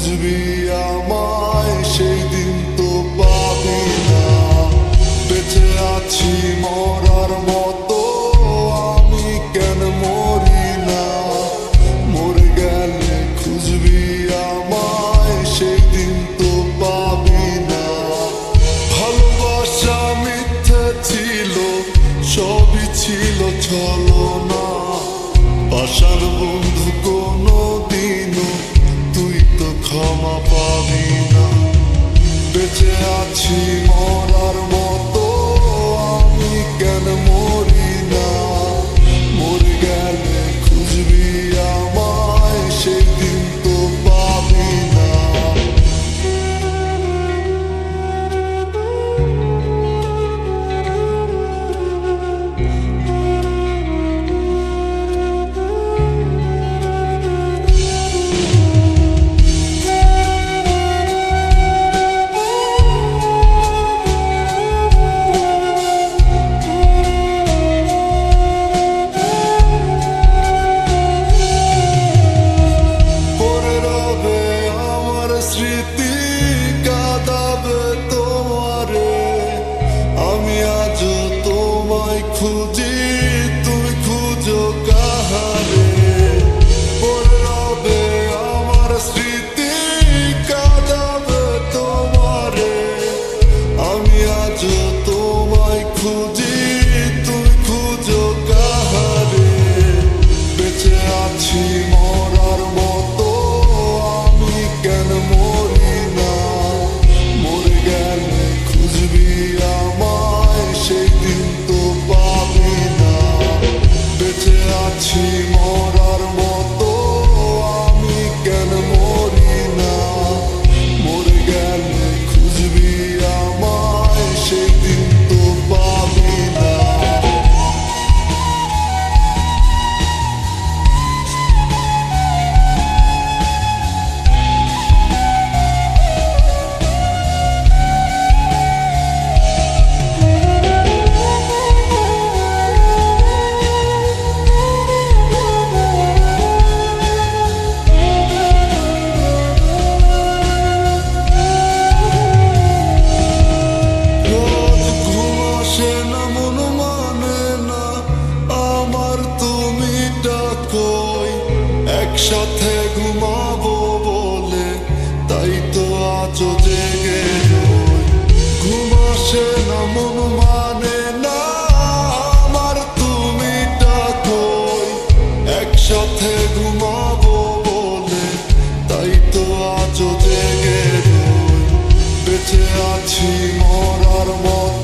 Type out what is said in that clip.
খুঁজবি আমায় সেই দিন তো পাবি না। বেঁচে আছি মরার মতো আমি কেন মরি না। মরে গেলে খুঁজবি আমায় সেই দিন তো পাবি না। ভালোবাসা মিথ্যে ছিল, সবই ছিল ছলনা। আশার বন্ধু কোনো দিনও তুই তো ক্ষমা পাবি না। বেঁচে আছি মরার মতো আমি কেন মরি না। মরে গেলে খুঁজবি আমায় সেই দিন তো পাবি না। স্মৃতি কাঁদাবে তোমারে, আমি আজও তোমায় খুঁজি তুমি খুঁজো কাহারে। পড়ে রবে আমার স্মৃতি কাঁদাবে তোমারে, আমি আজও তোমায় খুঁজি তুমি খুঁজো কাহারে। বেঁচে আছি মরার মতো আমি কেন মরি না। মরে গেলে খুঁজবি আমায় সেই দিন তো পাবি না। বেঁচে আছি মরার মতো আমি কেন মরি না। মরে গেলে খুঁজবি আমায় সেই দিন তো পাবি না। একসাথে ঘুমাবো বলে তাই তো আজও জেগে রই। ঘুম আসে না মন মানে না আমার তুমি ডাকোই। একসাথে ঘুমাবো বলে তাই তো আজও জেগে রই। বেঁচে আছি মরার মতো